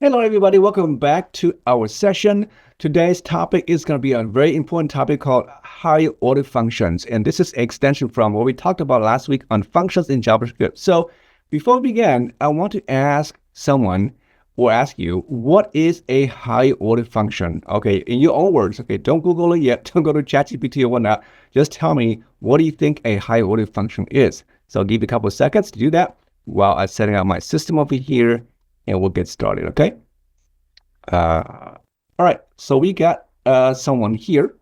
Hello, everybody. Welcome back to our session. Today's topic is going to be a very important topic called higher order functions. And this is an extension from what we talked about last week on functions in JavaScript. So before we begin, I want to ask someone or ask you, what is a higher order function? Okay, in your own words, okay, don't Google it yet. Don't go to ChatGPT or whatnot. Just tell me, what do you think a higher order function is? So I'll give you a couple of seconds to do that while I'm setting up my system over here. And we'll get started, okay? All right, so we got someone here.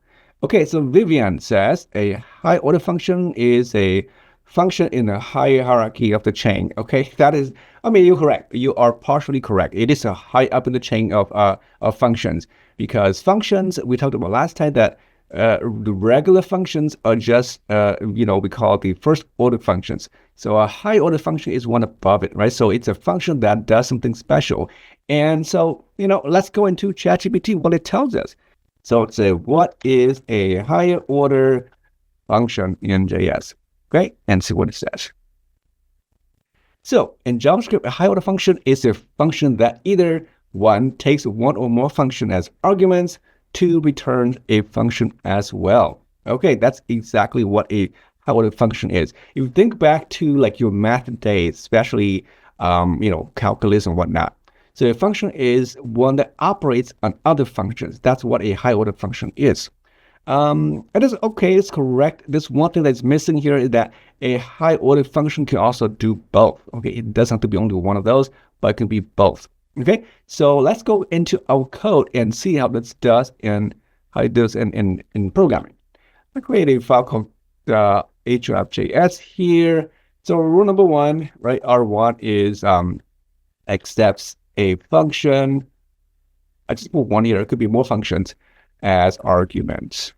Okay, so Vivian says a high order function is a function in a higher hierarchy of the chain. Okay, that is, I mean, you're correct. You are partially correct. It is a high up in the chain of functions, because functions, we talked about last time that the regular functions are just, we call the first order functions. So a high order function is one above it, right? So it's a function that does something special. And so, let's go into ChatGPT, what it tells us. So let's say, what is a higher order function in JS? Okay, and see what it says. So in JavaScript, a higher order function is a function that either one, takes one or more function as arguments, two, returns a function as well. Okay, that's exactly what a higher order function is. If you think back to like your math days, especially calculus and whatnot. So a function is one that operates on other functions. That's what a high order function is. It is okay, it's correct. This one thing that's missing here is that a high order function can also do both. Okay, it doesn't have to be only one of those, but it can be both. Okay, so let's go into our code and see how this does and how it does in programming. I create a file called HOFs here. So rule number one, right? R1 is accepts a function. I just put one here. It could be more functions as arguments.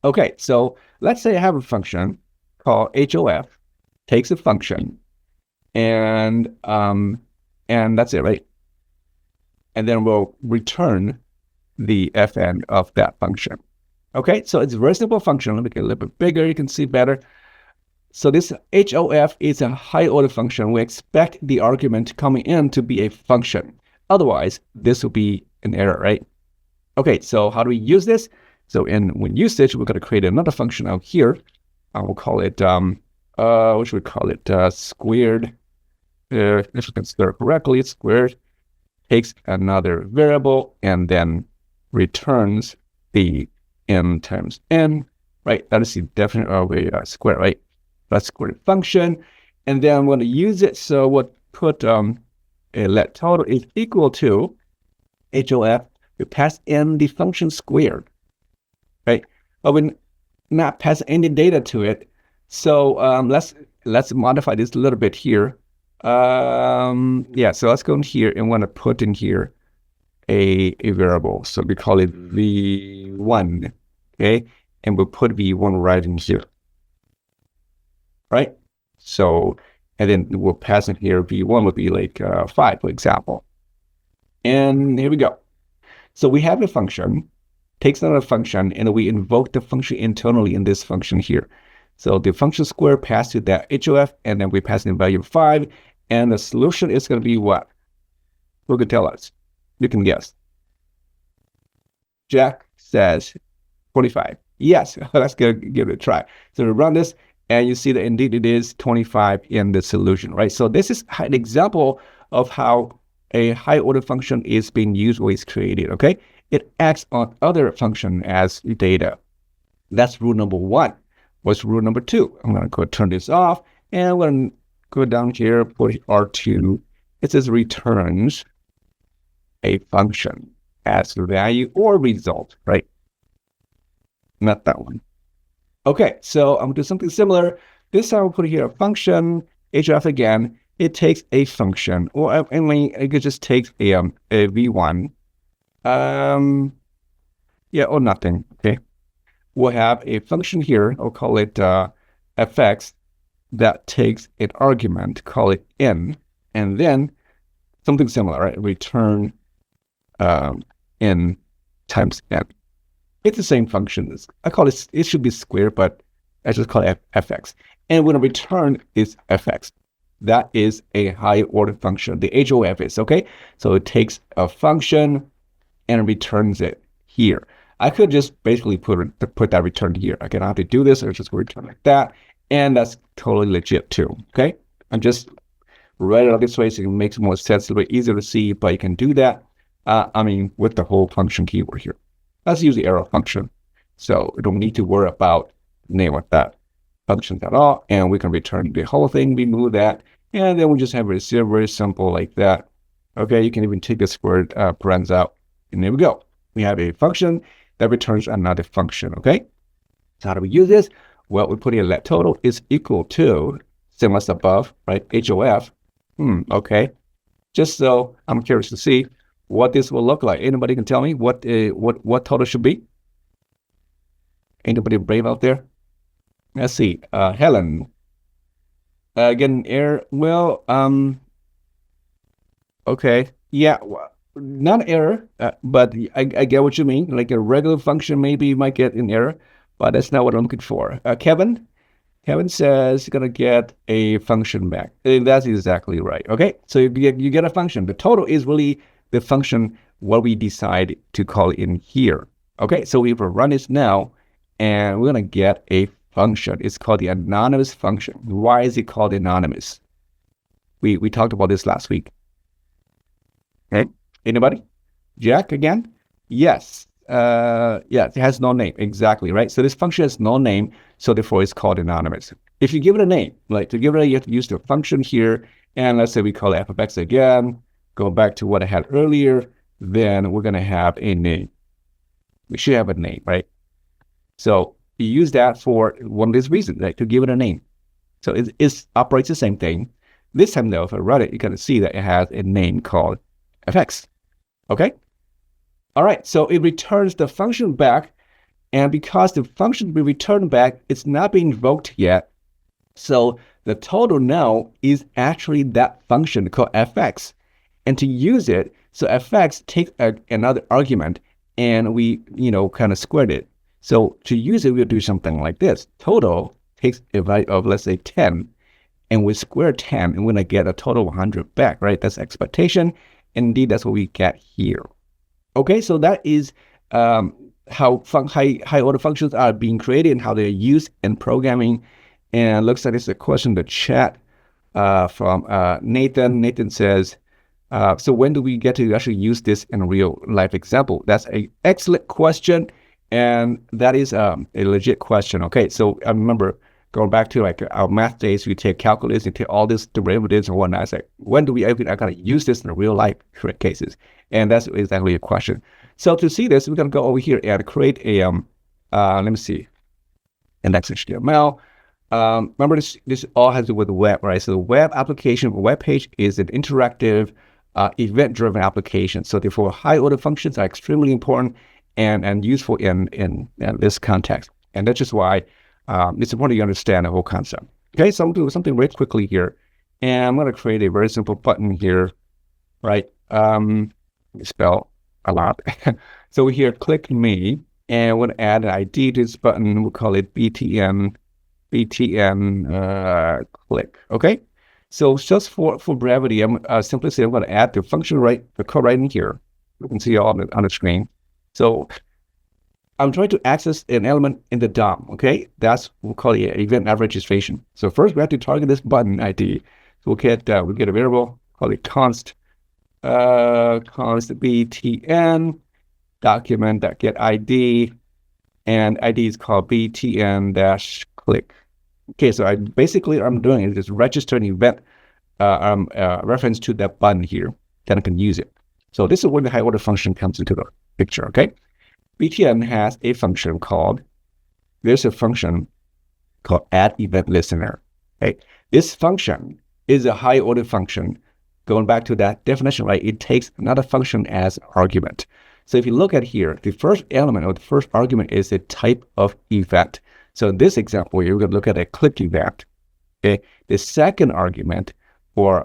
Okay, so let's say I have a function called HOF, takes a function, and that's it, right? And then we'll return the fn of that function. Okay, so it's a very simple function. Let me get a little bit bigger. You can see better. So this HOF is a high order function. We expect the argument coming in to be a function. Otherwise, this will be an error, right? Okay, so how do we use this? So when usage, we're going to create another function out here. I will call it, what should we call it? Squared. If you can spell it correctly, it's squared. Takes another variable and then returns the n times n, right? That is the definition of a square, right? That's squared function. And then I'm going to use it. So we'll put a let total is equal to HOF. We pass in the function squared, right? But we're not passing any data to it. So let's modify this a little bit here. Yeah, so let's go in here and want to put in here a variable. So we call it v1, okay? And we'll put v1 right in here, right? So, and then we'll pass in here, v1 would be like 5, for example. And here we go. So we have a function, takes another function, and we invoke the function internally in this function here. So the function square passed to that HOF, and then we pass in value 5, and the solution is going to be what? Who could tell us? You can guess. Jack says 25. Yes, let's give it a try. So we run this, and you see that indeed it is 25 in the solution, right? So this is an example of how a high order function is being used or is created, okay? It acts on other function as data. That's rule number one. What's rule number two? I'm going to go turn this off, and I'm going to go down here, put R2. It says returns a function as value or result, right? Not that one. Okay, so I'm going to do something similar. This time I'll put here a function, HOF again. It takes a function, or I mean, it could just take a v1. Yeah, or nothing, okay? We'll have a function here, I'll call it fx, that takes an argument, call it n, and then something similar, right? Return n times n. It's the same function. I call it, it should be square, but I just call it fx. And when a return is fx. That is a high order function. The HOF is, okay? So it takes a function and returns it here. I could just basically put that return here. I can have to do this or just return like that. And that's totally legit too, okay? I'm just write it out this way so it makes more sense, a little bit easier to see, but you can do that, with the whole function keyword here. Let's use the arrow function. So we don't need to worry about the name of that function at all. And we can return the whole thing, remove that. And then we just have it very simple like that. Okay, you can even take this word parens out. And there we go. We have a function that returns another function, okay? So how do we use this? Well, we put in let total is equal to, similar as above, right? HOF. Okay. Just so I'm curious to see what this will look like. Anybody can tell me what total should be? Anybody brave out there? Let's see. Helen. Getting error. Well, okay. Yeah, not error, but I get what you mean. Like a regular function, maybe you might get an error, but that's not what I'm looking for. Kevin says you're gonna get a function back. And that's exactly right. Okay, so you get a function. The total is really the function what we decide to call in here. Okay, so we will run this now, and we're gonna get a function. It's called the anonymous function. Why is it called anonymous? We talked about this last week. Okay, anybody? Jack again? Yes. Yeah, it has no name. Exactly, right? So this function has no name, so therefore it's called anonymous. If you give it a name, like to give it a name, you have to use the function here, and let's say we call it f of x again, go back to what I had earlier, then we're gonna have a name. We should have a name, right? So you use that for one of these reasons, like to give it a name. So it operates the same thing. This time though, if I run it, you're gonna see that it has a name called fx, okay? All right, so it returns the function back, and because the function we return back, it's not being invoked yet. So the total now is actually that function called fx. And to use it, so fx takes another argument, and we, kind of squared it. So to use it, we'll do something like this. Total takes a value of, let's say, 10, and we square 10, and we're going to get a total of 100 back, right? That's expectation. Indeed, that's what we get here. Okay, so that is how high order functions are being created and how they're used in programming. And it looks like there's a question in the chat from Nathan. Nathan says, so when do we get to actually use this in a real life example? That's an excellent question, and that is a legit question. Okay, so I remember going back to like our math days, we take calculus, we take all these derivatives and whatnot. It's like, when do we actually gotta use this in real life cases? And that's exactly a question. So to see this, we're gonna go over here and create a let me see, index.html. Remember this all has to do with the web, right? So the web application, web page is an interactive, event-driven application. So therefore, high order functions are extremely important and useful in this context. And that's just why it's important you understand the whole concept. Okay, so I'm going to do something very quickly here. And I'm going to create a very simple button here, right? Spell a lot. So here, click me, and we'll add an ID to this button. We'll call it BTN click. Okay, so just for brevity, I'm simply saying I'm going to add the function the code right in here. You can see all on the screen. So I'm trying to access an element in the DOM. Okay, that's we'll call it event average registration. So first we have to target this button ID. So we'll get a variable, call it const btn document.get ID, and ID is called btn-click. Okay, so I'm doing is just register an event reference to that button here, then I can use it. So this is where the high order function comes into the picture. Okay, btn has a function called add event listener. Okay, this function is a high order function. Going back to that definition, right? It takes another function as argument. So if you look at here, the first element or the first argument is a type of event. So in this example here, we're going to look at a click event. Okay, the second argument or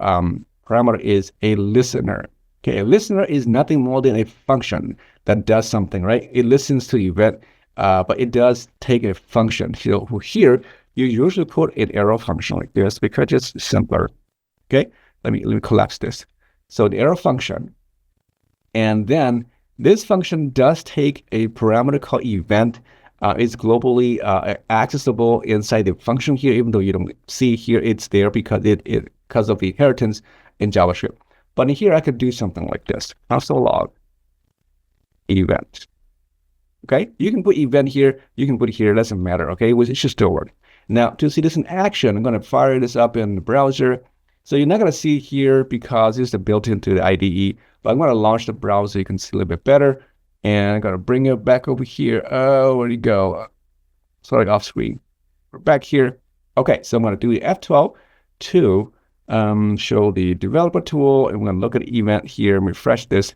parameter is a listener. Okay, a listener is nothing more than a function that does something, right? It listens to the event, but it does take a function. So here, you usually put an arrow function like this because it's simpler. Okay, let me collapse this. So the arrow function, and then this function does take a parameter called event. It's globally accessible inside the function here, even though you don't see here it's there because because of the inheritance in JavaScript. But in here I could do something like this: console log event. Okay, you can put event here, you can put it here, it doesn't matter. Okay, it should still work. Now to see this in action, I'm going to fire this up in the browser. So you're not going to see here because it's built into the IDE, but I'm going to launch the browser so you can see a little bit better. And I'm going to bring it back over here. Oh, where'd you go? Sorry, off screen. We're back here. Okay, so I'm going to do the F12 to show the developer tool. And we're going to look at the event here and refresh this.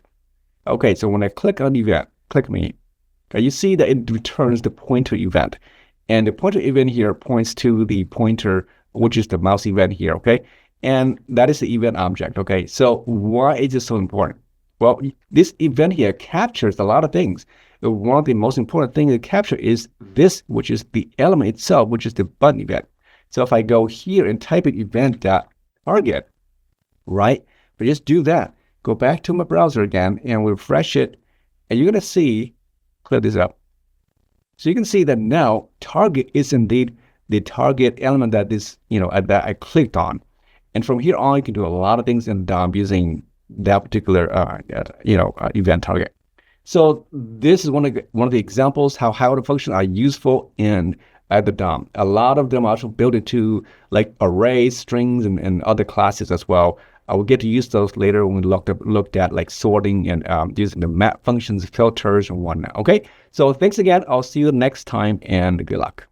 Okay, so when I click on event, click me. Okay, you see that it returns the pointer event. And the pointer event here points to the pointer, which is the mouse event here, okay? And that is the event object, okay? So why is it so important? Well, this event here captures a lot of things. One of the most important things it captures is this, which is the element itself, which is the button event. So if I go here and type in event.target, right? But just do that. Go back to my browser again and refresh it. And you're going to see, clear this up. So you can see that now target is indeed the target element that is, that I clicked on. And from here on, you can do a lot of things in DOM using that particular, event target. So this is one of the examples how high order functions are useful in the DOM. A lot of them are also built into like arrays, strings, and other classes as well. I will get to use those later when we looked at like sorting and using the map functions, filters, and whatnot. Okay, so thanks again. I'll see you next time, and good luck.